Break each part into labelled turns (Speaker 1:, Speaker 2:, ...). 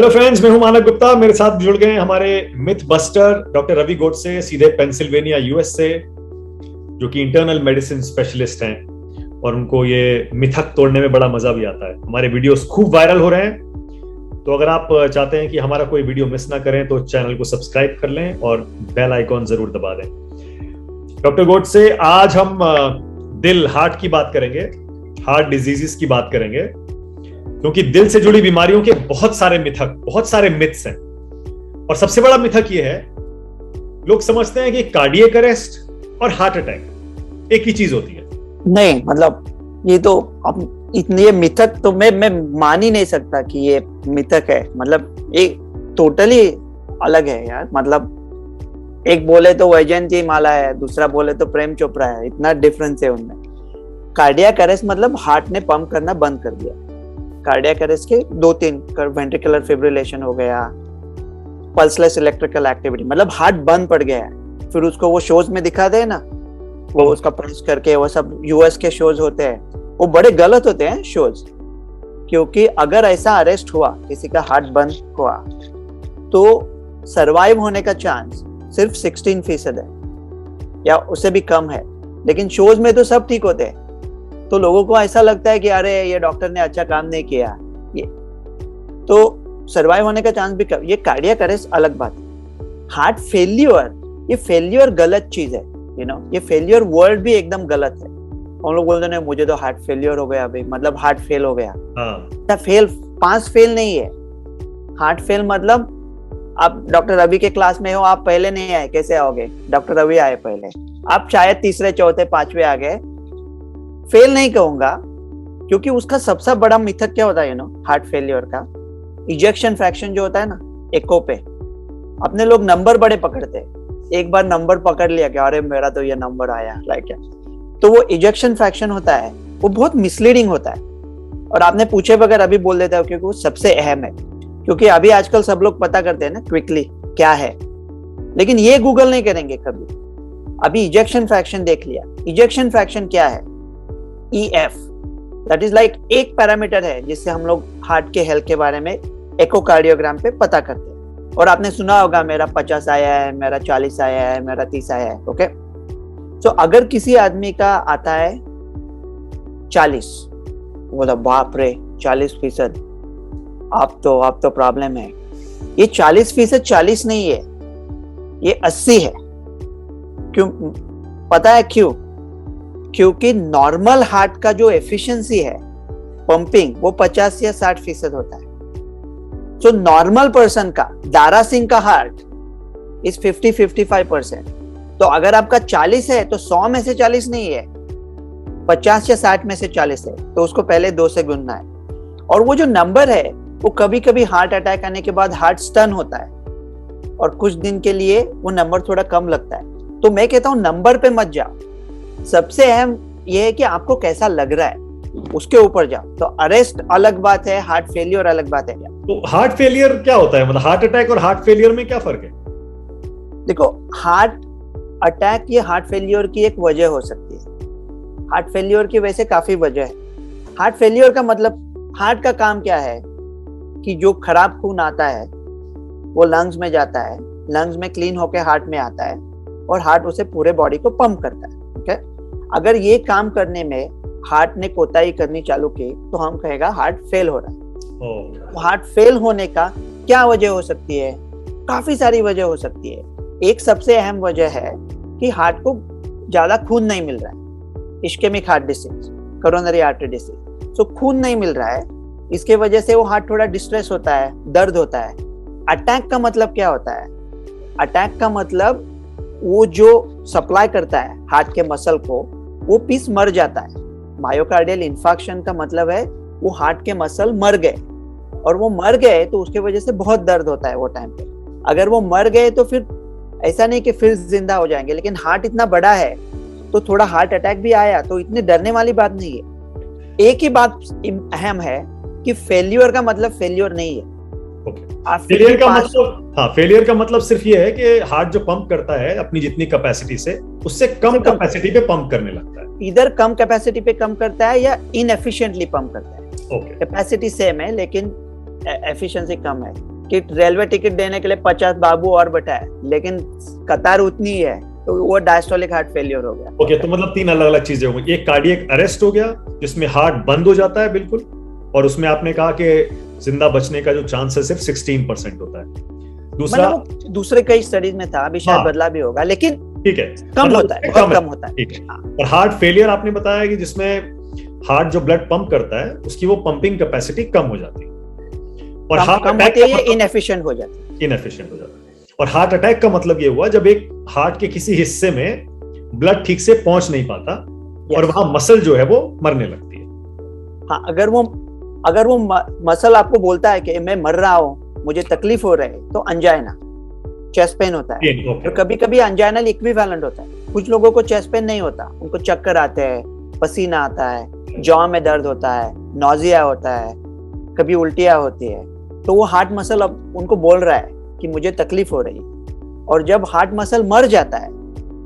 Speaker 1: Hello friends, मैं हूं मानव गुप्ता। मेरे साथ जुड़ गए हमारे myth buster doctor Ravi Godse, सीधे पेंसिल्वेनिया यूएस से, जो कि इंटरनल मेडिसिन स्पेशलिस्ट हैं और उनको ये मिथक तोड़ने में बड़ा मजा भी आता है। हमारे वीडियोस खूब वायरल हो रहे हैं, तो अगर आप चाहते हैं कि हमारा कोई वीडियो मिस ना करें तो चैनल को सब्सक्राइब कर लें और बेल आइकॉन जरूर दबा दें। डॉक्टर गोडसे, आज हम दिल हार्ट की बात करेंगे, हार्ट डिजीजेस की बात करेंगे, क्योंकि दिल से जुड़ी बीमारियों के बहुत सारे मिथ्स हैं। और सबसे बड़ा मिथक ये है, लोग समझते हैं कि कार्डियक अरेस्ट और हार्ट अटैक एक ही चीज होती है।
Speaker 2: नहीं, मतलब ये तो अब इतने मिथक तो मैं मान ही नहीं सकता कि ये मिथक है। मतलब एक टोटली अलग है यार। मतलब एक बोले तो वैजयंती माला है, दूसरा बोले तो प्रेम चोपड़ा है। इतना डिफरेंस है उनमें। कार्डियक अरेस्ट मतलब हार्ट ने पंप करना बंद कर दिया। कार्डियक अरेस्ट के 2-3 वेंट्रिकुलर फिब्रिलेशन हो गया, पल्सलेस इलेक्ट्रिकल एक्टिविटी, मतलब हार्ट बंद पड़ गया है। फिर उसको वो शोज में दिखाते हैं ना, वो उसका पल्स करके, वो सब यूएस के शोज होते हैं, वो बड़े गलत होते हैं शोज। क्योंकि अगर ऐसा अरेस्ट हुआ, किसी का हार्ट बंद हुआ, तो सरवाइव होने का चांस सिर्फ 16% है या उससे भी कम है। लेकिन शोज में तो सब ठीक होते हैं, तो लोगों को ऐसा लगता है कि अरे ये डॉक्टर ने अच्छा काम नहीं किया, ये तो सरवाइव होने का चांस भी कम। ये कार्डियक अरेस्ट अलग बात है। हार्ट फेल्यूर, ये फेल्यूर गलत चीज है, ये फेल्यूर वर्ड भी एकदम गलत है। हम लोग बोलते हैं मुझे तो हार्ट फेल्यूर हो गया, अभी मतलब हार्ट फेल हो गया। फेल 5 फेल नहीं है। हार्ट फेल मतलब आप डॉक्टर रवि के क्लास में हो, आप पहले नहीं आए, कैसे आओगे? डॉक्टर रवि आए पहले, आप शायद तीसरे चौथे पांचवे आ गए। फेल नहीं कहूंगा, क्योंकि उसका सबसे बड़ा मिथक क्या होता है हार्ट फेलियर का? इजेक्शन फ्रैक्शन जो होता है ना, एको पे अपने लोग नंबर बड़े पकड़ते हैं। एक बार नंबर पकड़ लिया कि अरे मेरा तो ये नंबर आया, लाइक तो वो इजेक्शन फ्रैक्शन होता है, वो बहुत मिसलीडिंग होता है। और आपने पूछे बगैर अभी बोल देता हो, क्योंकि वो सबसे अहम है। क्योंकि अभी आजकल सब लोग पता करते हैं ना क्विकली क्या है, लेकिन ये गूगल नहीं करेंगे कभी। अभी इजेक्शन फ्रैक्शन देख लिया। इजेक्शन फ्रैक्शन क्या है? EF, दैट इज लाइक एक पैरामीटर है जिससे हम लोग हार्ट के हेल्थ के बारे में इकोकार्डियोग्राम पे पता करते हैं। और आपने सुना होगा मेरा 50 आया है, मेरा 40 आया है, मेरा 30 आया है। ओके, तो अगर किसी आदमी का आता है 40, बोला बाप रे 40%, आप तो प्रॉब्लम है। ये 40% 40 नहीं है, ये 80 है। क्यों पता है? क्योंकि नॉर्मल हार्ट का जो एफिशिएंसी है पंपिंग, वो 50 या 60% होता है। सो नॉर्मल पर्सन का, दारा सिंह का हार्ट इज 50-55%। तो अगर आपका 40 है तो 100 में से 40 नहीं है, 50 या 60 में से 40 है, तो उसको पहले 2 से गुनना है। और वो जो नंबर है, वो कभी कभी हार्ट अटैक आने के बाद हार्ट स्टन होता है और कुछ दिन के लिए वो नंबर थोड़ा कम लगता है। तो मैं कहता हूं नंबर पे मत जाओ, सबसे अहम यह है कि आपको कैसा लग रहा है, उसके ऊपर जाओ। तो अरेस्ट अलग बात है, हार्ट फेलियर अलग बात है।
Speaker 1: तो हार्ट फेलियर क्या होता है? मतलब हार्ट अटैक और हार्ट फेलियर में क्या फर्क है?
Speaker 2: देखो, हार्ट अटैक ये हार्ट फेलियर की एक वजह हो सकती है। हार्ट फेलियर की वैसे काफी वजह है। हार्ट फेलियर का मतलब, हार्ट का काम क्या है कि जो खराब खून आता है वो लंग्स में जाता है, लंग्स में क्लीन होकर हार्ट में आता है और हार्ट उसे पूरे बॉडी को पंप करता है। ओके, अगर ये काम करने में हार्ट ने कोताही करनी चालू की तो हम कहेगा हार्ट फेल हो रहा है। हार्ट फेल होने का क्या वजह हो सकती है? काफी सारी वजह हो सकती है। एक सबसे अहम वजह है कि हार्ट को ज्यादा खून नहीं मिल रहा है। Ischemic heart disease, coronary artery disease, so खून नहीं मिल रहा है, इसके वजह से वो हार्ट थोड़ा डिस्ट्रेस होता है, दर्द होता है। अटैक का मतलब क्या होता है? अटैक का मतलब वो जो सप्लाई करता है हार्ट के मसल को, वो पीस मर जाता है। मायोकार्डियल इंफार्क्शन का मतलब है वो हार्ट के मसल मर गए, और वो मर गए तो उसके वजह से बहुत दर्द होता है वो टाइम पे। अगर वो मर गए तो फिर ऐसा नहीं कि फिर जिंदा हो जाएंगे, लेकिन हार्ट इतना बड़ा है तो थोड़ा हार्ट अटैक भी आया तो इतनी डरने वाली बात नहीं है। एक ही बात अहम है कि फेल्यूर का मतलब फेल्यूर नहीं है।
Speaker 1: फेलियर का मतलब सिर्फ ये है कि हार्ट जो पंप करता है अपनी जितनी कैपेसिटी से, उससे कम कैपेसिटी पे पंप करने लगता है।
Speaker 2: इधर कम कैपेसिटी पे कम करता है या इनएफिशिएंटली पंप करता है। कैपेसिटी सेम है लेकिन एफिशिएंसी कम है। कि रेलवे टिकट देने के लिए 50 बाबू और बैठाए, लेकिन कतार उतनी ही है, तो वो डायस्टोलिक हार्ट फेलियर हो गया।
Speaker 1: ओके, तो मतलब 3 अलग अलग चीजें हो गई। एक कार्डियक अरेस्ट हो गया जिसमें हार्ट बंद हो जाता है बिल्कुल, और उसमें आपने कहा कि जिंदा बचने का जो चांस है सिर्फ 16% होता है। दूसरा,
Speaker 2: मतलब दूसरे कई स्टडीज में था, अभी शायद बदला भी होगा, लेकिन
Speaker 1: ठीक है,
Speaker 2: कम होता है, बहुत कम होता है।
Speaker 1: ठीक है। और हार्ट फेलियर आपने बताया कि जिसमें हार्ट जो ब्लड पंप करता है उसकी वो पंपिंग कैपेसिटी कम हो जाती है, और हार्ट
Speaker 2: कम होती है, इनएफिशिएंट हो जाती
Speaker 1: है। और हार्ट अटैक का मतलब ये हुआ जब एक हार्ट के किसी हिस्से में ब्लड ठीक से पहुंच नहीं पाता और वहां मसल जो है वो मरने लगती है।
Speaker 2: हाँ, अगर वो मसल आपको बोलता है कि मैं मर रहा हूँ, मुझे तकलीफ हो रही है, तो अंजाइना, चेस्ट पेन होता है। और कभी कभी अंजाइनल इक्विवेलेंट होता है। कुछ लोगों को चेस्ट पेन नहीं होता, उनको चक्कर आते हैं, पसीना आता है, जॉ में दर्द होता है, नोजिया होता है, कभी उल्टियां होती है, तो वो हार्ट मसल अब उनको बोल रहा है कि मुझे तकलीफ हो रही है। और जब हार्ट मसल मर जाता है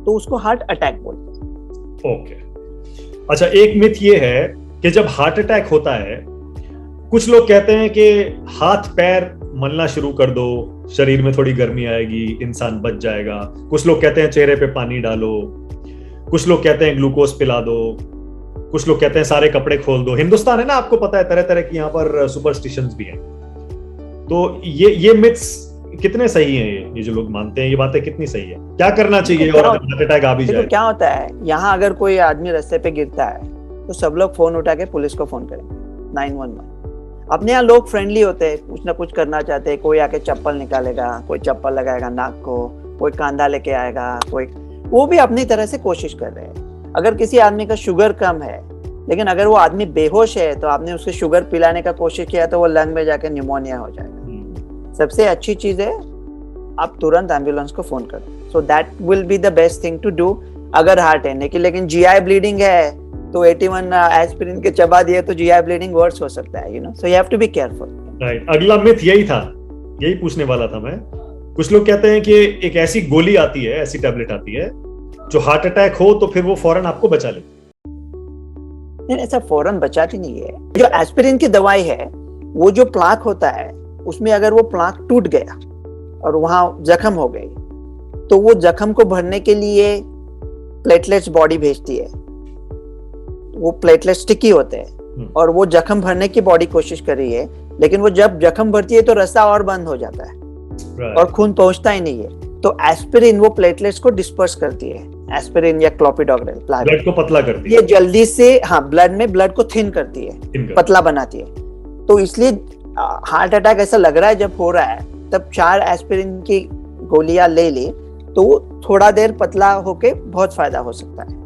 Speaker 2: तो उसको हार्ट अटैक बोलते हैं।
Speaker 1: ओके, अच्छा, एक मिथ ये है कि जब हार्ट अटैक होता है, कुछ लोग कहते हैं कि हाथ पैर मलना शुरू कर दो, शरीर में थोड़ी गर्मी आएगी, इंसान बच जाएगा। कुछ लोग कहते हैं चेहरे पे पानी डालो, कुछ लोग कहते हैं ग्लूकोज पिला दो, कुछ लोग कहते हैं सारे कपड़े खोल दो। हिंदुस्तान है ना, आपको पता है, तरह तरह की यहाँ पर सुपरस्टिशंस भी हैं। तो ये मिथ्स कितने सही हैं? ये जो लोग मानते हैं, ये बातें कितनी सही है? क्या करना चाहिए और हार्ट अटैक आ भी जाए?
Speaker 2: क्या होता है, यहाँ अगर कोई आदमी रास्ते पे गिरता है तो सब लोग फोन उठा के पुलिस को फोन करेंगे, 911। अपने यहाँ लोग फ्रेंडली होते हैं, कुछ ना कुछ करना चाहते हैं। कोई आके चप्पल निकालेगा, कोई चप्पल लगाएगा नाक को, कोई कांधा लेके आएगा, कोई, वो भी अपनी तरह से कोशिश कर रहे हैं। अगर किसी आदमी का शुगर कम है, लेकिन अगर वो आदमी बेहोश है, तो आपने उसके शुगर पिलाने का कोशिश किया तो वो लंग में जाके न्यूमोनिया हो जाएगा। सबसे अच्छी चीज है आप तुरंत एम्बुलेंस को फोन करो। So that will be the best thing to do अगर हार्ट है। लेकिन जीआई ब्लीडिंग है तो 81 एस्पिरिन के चबा दिए तो जीआई ब्लीडिंग वर्स हो सकता है, you know, so you have to be careful.
Speaker 1: Right, अगला मिथ यही था, यही पूछने वाला था मैं। कुछ लोग कहते हैं कि एक ऐसी गोली आती है, ऐसी टैबलेट आती है जो हार्ट अटैक हो तो फिर वो फौरन आपको बचा ले।
Speaker 2: नहीं, ऐसा फौरन बचाती नहीं है। जो एस्पिरिन की दवाई है, वो जो प्लाक होता है उसमें अगर वो प्लाक टूट गया और वहां जख्म हो गई, तो वो जख्म को भरने के लिए प्लेटलेट्स बॉडी भेजती है। वो प्लेटलेट्स स्टिकी होते हैं और वो जख्म भरने की बॉडी कोशिश कर रही है, लेकिन वो जब जख्म भरती है तो रास्ता और बंद हो जाता है और खून पहुंचता ही नहीं है। तो एस्पिरिन वो प्लेटलेट्स को डिस्पर्स करती है, एस्पिरिन या क्लोपिडोग्रेल
Speaker 1: ब्लड को पतला करती है,
Speaker 2: ये जल्दी से, हाँ, ब्लड में ब्लड को थिन करती है, पतला बनाती है। तो इसलिए हार्ट अटैक ऐसा लग रहा है जब हो रहा है, तब 4 एस्पिरिन की गोलियां ले ली तो थोड़ा देर पतला होके बहुत फायदा हो सकता है।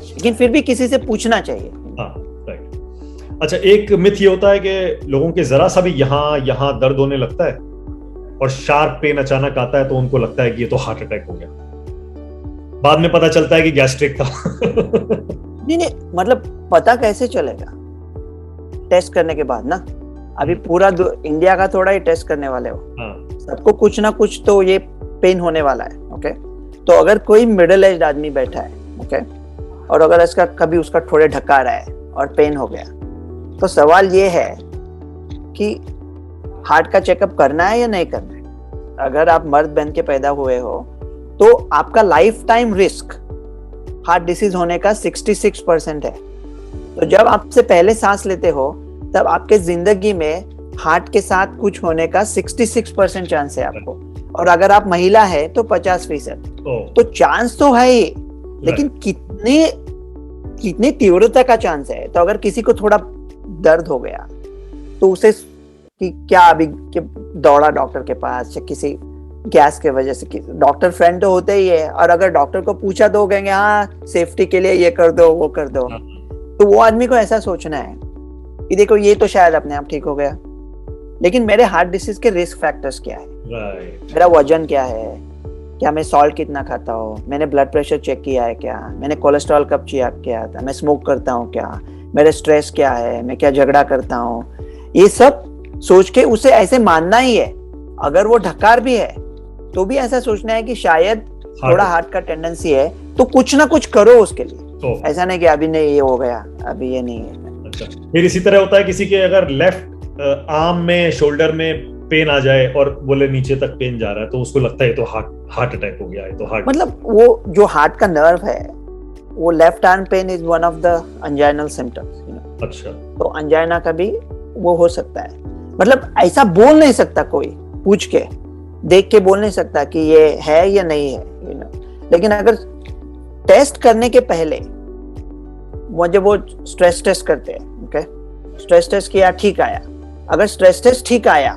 Speaker 2: लेकिन फिर भी किसी से पूछना चाहिए।
Speaker 1: हाँ, राइट। अच्छा, एक मिथ ये होता है कि लोगों के जरा सा भी यहाँ दर्द होने लगता है और शार्प पेन अचानक आता है तो उनको लगता है कि ये तो हार्ट अटैक हो गया। बाद में पता चलता है कि गैस्ट्रिक था।
Speaker 2: नहीं, मतलब पता कैसे चलेगा? टेस्ट करने के बाद ना। अभी पूरा इंडिया का थोड़ा ही टेस्ट करने वाले हो। सबको कुछ ना कुछ तो ये पेन होने वाला है। ओके, तो अगर कोई मिडिल एज आदमी बैठा है, ओके, और अगर इसका कभी उसका थोड़े ढका रहा है और पेन हो गया, तो सवाल ये है कि हार्ट का चेकअप करना है या नहीं करना है। अगर आप मर्द बन के पैदा हुए हो तो आपका life time risk heart disease होने का 66% है। तो जब आपसे पहले सांस लेते हो तब आपके जिंदगी में हार्ट के साथ कुछ होने का 66% चांस है आपको, और अगर आप महिला है तो 50%। तो चांस तो है ही, लेकिन कितनी तीव्रता का चांस है। तो अगर किसी को थोड़ा दर्द हो गया तो उसे कि क्या अभी दौड़ा डॉक्टर के पास, या किसी गैस के वजह से, डॉक्टर फ्रेंड तो होते ही है, और अगर डॉक्टर को पूछा तो कहेंगे हाँ सेफ्टी के लिए ये कर दो वो कर दो। तो वो आदमी को ऐसा सोचना है कि देखो ये तो शायद अपने आप ठीक हो गया, लेकिन मेरे हार्ट डिसीज के रिस्क फैक्टर्स क्या है, मेरा वजन क्या है, क्या मैं सॉल्ट कितना खाता हूँ, मैंने ब्लड प्रेशर चेक किया है क्या, मैंने कोलेस्ट्रॉल कब चेक किया था, मैं स्मोक करता हूँ क्या, मेरा स्ट्रेस क्या है, मैं क्या झगड़ा करता हूँ। ये सब सोच के उसे ऐसे मानना ही है। अगर वो ढकार भी है तो भी ऐसा सोचना है कि शायद थोड़ा हार्ट का टेंडेंसी है, तो कुछ ना कुछ करो उसके लिए। ऐसा नहीं कि अभी नहीं ये हो गया, अभी ये नहीं है।
Speaker 1: अच्छा, फिर इसी तरह होता है किसी के अगर लेफ्ट आर्म में, शोल्डर में पेन आ जाए और बोले नीचे तक पेन जा रहा है, तो उसको लगता है तो हार्ट अटैक हो गया है, तो हार्ट
Speaker 2: मतलब वो जो हार्ट का नर्व है, वो left arm pain is one of the anginal symptoms.
Speaker 1: अच्छा,
Speaker 2: तो अंजाइना का भी वो हो सकता है। मतलब ऐसा बोल नहीं सकता कोई, पूछ के देख के बोल नहीं सकता कि ये है या नहीं है, लेकिन अगर टेस्ट करने के पहले जब वो स्ट्रेस टेस्ट करते हैं, ओके, स्ट्रेस टेस्ट किया, ठीक आया, अगर स्ट्रेस टेस्ट ठीक आया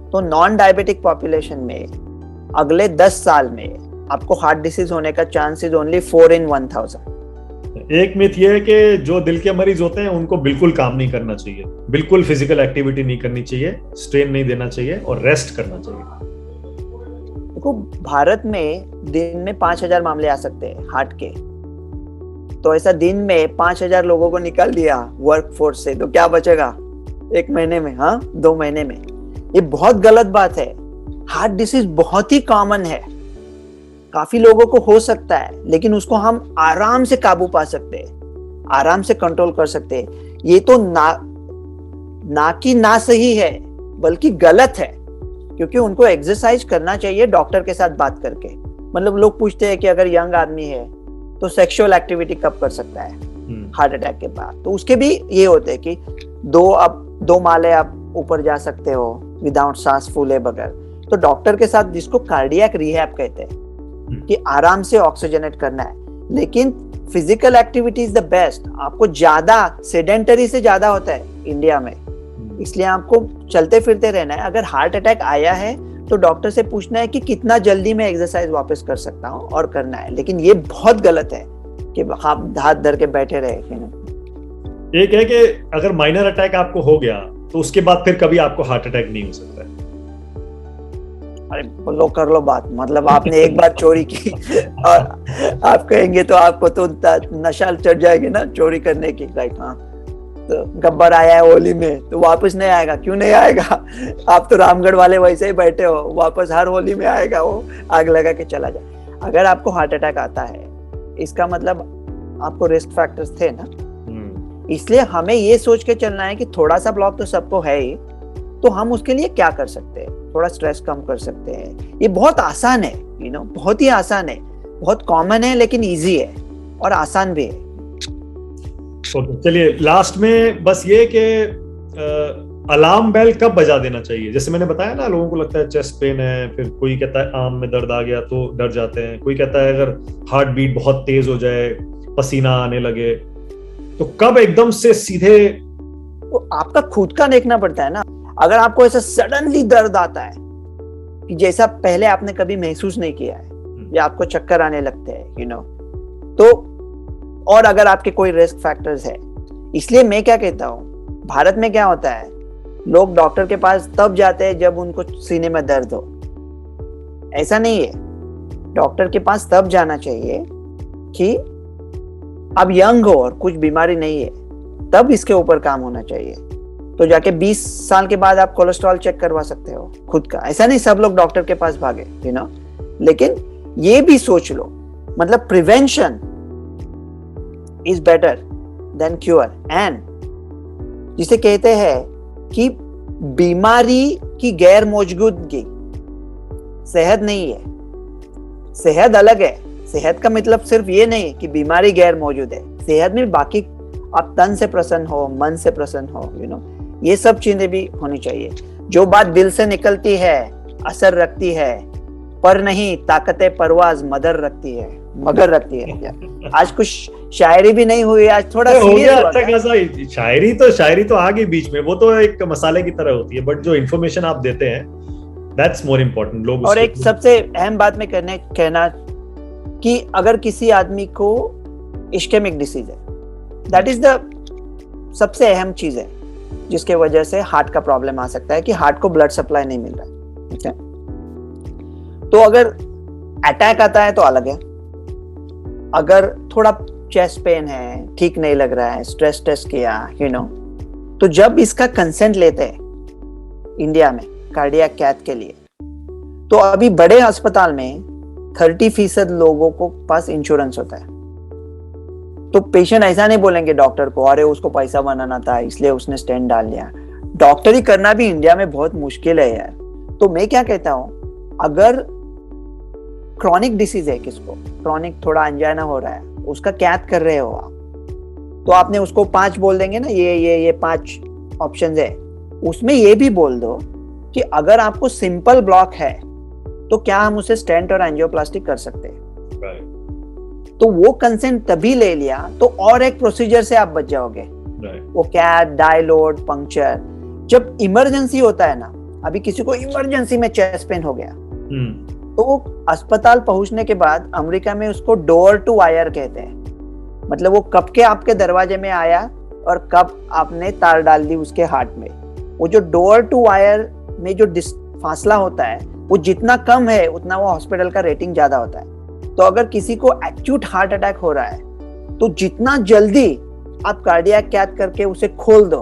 Speaker 2: तो नॉन डायबिटिक पॉपुलेशन में अगले 10 साल में आपको हार्ट डिसीज होने का चांस इज ओनली 4 in 1000।
Speaker 1: एक मिथ ये है कि जो दिल के मरीज होते हैं उनको बिल्कुल काम नहीं करना चाहिए, बिल्कुल फिजिकल एक्टिविटी नहीं करनी चाहिए, स्ट्रेन नहीं देना चाहिए और रेस्ट करना चाहिए।
Speaker 2: देखो, भारत में दिन में 5000 मामले आ सकते हैं हार्ट के, तो ऐसा दिन में 5000 लोगों को निकाल दिया वर्क फोर्स से, तो क्या बचेगा 1 महीने में, हाँ 2 महीने में? ये बहुत गलत बात है। हार्ट डिसीज बहुत ही कॉमन है, काफी लोगों को हो सकता है, लेकिन उसको हम आराम से काबू पा सकते हैं, आराम से कंट्रोल कर सकते हैं। ये तो ना कि ना सही है, बल्कि गलत है, क्योंकि उनको एक्सरसाइज करना चाहिए डॉक्टर के साथ बात करके। मतलब लोग पूछते हैं कि अगर यंग आदमी है तो सेक्सुअल एक्टिविटी कब कर सकता है हार्ट अटैक के बाद, तो उसके भी ये होते हैं कि 2 माले आप ऊपर जा सकते हो विदाउट सांस फूले बगैर। तो डॉक्टर के साथ, जिसको कार्डियक रिहैब कहते हैं, कि आराम से ऑक्सीजनेट करना है, लेकिन physical activity is the best. आपको ज्यादा सेडेंटरी से ज्यादा होता है इंडिया में, इसलिए आपको चलते फिरते रहना है। अगर हार्ट अटैक आया है तो डॉक्टर से पूछना है कि कितना जल्दी मैं एक्सरसाइज वापस कर सकता हूँ, और करना है। लेकिन ये बहुत गलत है कि आप हाथ धर के बैठे रहे।
Speaker 1: एक है कि अगर माइनर अटैक आपको हो गया तो उसके बाद फिर कभी आपको हार्ट अटैक नहीं हो सकता है।
Speaker 2: अरे बोलो, कर लो बात। मतलब आपने एक बार चोरी की और आप कहेंगे तो आपको तो नशा चढ़ जाएगी ना चोरी करने की, राइट? हाँ, तो गब्बर आया है होली में तो वापस नहीं आएगा। क्यों नहीं आएगा? आप तो रामगढ़ वाले वैसे ही बैठे हो, वापस हर होली में आएगा वो, आग लगा के चला जाए। अगर आपको हार्ट अटैक आता है, इसका मतलब आपको रिस्क फैक्टर्स थे ना। इसलिए हमें ये सोच के चलना है कि थोड़ा सा ब्लॉक तो सबको है ही, तो हम उसके लिए क्या कर सकते हैं? थोड़ा स्ट्रेस कम कर सकते हैं। ये बहुत आसान है, बहुत ही आसान है, बहुत कॉमन है, लेकिन इजी है और आसान भी है।
Speaker 1: चलिए, लास्ट में बस ये कि अलार्म बेल कब बजा देना चाहिए? जैसे मैंने बताया ना, लोगों को लगता है चेस्ट पेन है, फिर कोई कहता है आर्म में दर्द आ गया तो डर जाते हैं, कोई कहता है अगर हार्ट बीट बहुत तेज हो जाए, पसीना आने लगे, तो कब एकदम से सीधे?
Speaker 2: तो आपका खुद का देखना पड़ता है ना। अगर आपको ऐसा सडनली दर्द आता है कि जैसा पहले आपने कभी महसूस नहीं किया है, या आपको चक्कर आने लगते हैं, तो, और अगर आपके कोई रिस्क फैक्टर्स है, इसलिए मैं क्या कहता हूँ, भारत में क्या होता है, लोग डॉक्टर के पास तब जाते हैं जब उनको सीने में दर्द हो। ऐसा नहीं है, डॉक्टर के पास तब जाना चाहिए कि अब यंग हो और कुछ बीमारी नहीं है, तब इसके ऊपर काम होना चाहिए। तो जाके 20 साल के बाद आप कोलेस्ट्रॉल चेक करवा सकते हो खुद का। ऐसा नहीं सब लोग डॉक्टर के पास भागे, लेकिन ये भी सोच लो, मतलब prevention is better than cure. And जिसे कहते हैं कि बीमारी की गैर मौजूदगी सेहत नहीं है। सेहत अलग है। सेहत का मतलब सिर्फ ये नहीं कि बीमारी गैर मौजूद है। सेहत में बाकी आप तन से प्रसन्न हो, मन से प्रसन्न हो, ये सब चीजें भी होनी चाहिए। जो बात दिल से निकलती है असर रखती है, पर नहीं ताकते परवाज मगर रखती है। आज कुछ शायरी भी नहीं हुई, आज थोड़ा सीरियस
Speaker 1: अच्छा खासा शायरी तो आ गई बीच में, वो तो एक मसाले की तरह होती है, बट जो इन्फॉर्मेशन आप देते हैं दैट्स मोर इम्पोर्टेंट। लोग
Speaker 2: और एक सबसे अहम बात में कहना कि अगर किसी आदमी को इश्केमिक डिसीज है, दैट इज द सबसे अहम चीज है जिसके वजह से हार्ट का प्रॉब्लम आ सकता है, कि हार्ट को ब्लड सप्लाई नहीं मिल रहा है। ठीक है, तो अगर अटैक आता है तो अलग है। अगर थोड़ा चेस्ट पेन है, ठीक नहीं लग रहा है, स्ट्रेस टेस्ट किया, तो जब इसका कंसेंट लेते हैं इंडिया में कार्डियक कैथ के लिए, तो अभी बड़े अस्पताल में 30% लोगों को पास इंश्योरेंस होता है। तो पेशेंट ऐसा नहीं बोलेंगे डॉक्टर को, अरे उसको पैसा बनाना था इसलिए उसने स्टेंट डाल लिया। डॉक्टरी करना भी इंडिया में बहुत मुश्किल है यार। तो मैं क्या कहता हूँ, अगर क्रॉनिक डिसीज है, किसको क्रॉनिक थोड़ा अंजाना हो रहा है, उसका कैथ कर रहे हो आप, तो आपने उसको 5 बोल देंगे ना, ये 5 ऑप्शंस है, उसमें ये भी बोल दो कि अगर आपको सिंपल ब्लॉक है तो क्या हम उसे स्टेंट और एंजियोप्लास्टी कर सकते हैं। तो वो कंसेंट तभी ले लिया तो और एक प्रोसीजर से आप बच जाओगे। वो कैथ, डायलोड, पंक्चर। जब इमरजेंसी होता है ना, अभी किसी को इमरजेंसी में चेस्ट पेन हो गया, तो वो अस्पताल पहुंचने के बाद अमेरिका में उसको डोर टू वायर कहते हैं। मतलब वो कब के आपके दरवाजे में आया और कब आपने तार डाल दी उसके हार्ट में। वो जो डोर टू वायर में जो फासला होता है वो जितना कम है उतना वो हॉस्पिटल का रेटिंग ज्यादा होता है। तो अगर किसी को एक्यूट हार्ट अटैक हो रहा है तो जितना जल्दी आप कार्डियक कैथ करके उसे खोल दो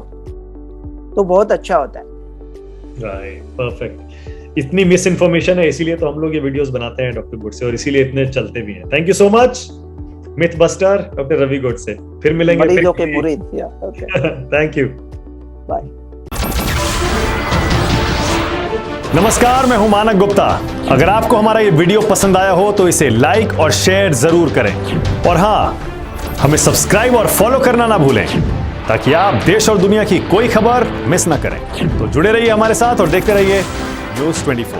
Speaker 2: तो बहुत अच्छा होता है।
Speaker 1: Right, perfect. इतनी मिस इन्फॉर्मेशन है, इसीलिए तो हम लोग ये वीडियोस बनाते हैं डॉक्टर गुडसे, और इसीलिए इतने चलते भी हैं। Thank you so much myth buster doctor Ravi Godse. फिर मिलेंगे
Speaker 2: मरीजों के मुरीद।
Speaker 1: Thank you,
Speaker 2: bye.
Speaker 1: नमस्कार, मैं हूं मानक गुप्ता। अगर आपको हमारा ये वीडियो पसंद आया हो तो इसे लाइक और शेयर जरूर करें, और हाँ, हमें सब्सक्राइब और फॉलो करना ना भूलें ताकि आप देश और दुनिया की कोई खबर मिस ना करें। तो जुड़े रहिए हमारे साथ और देखते रहिए न्यूज़ 24।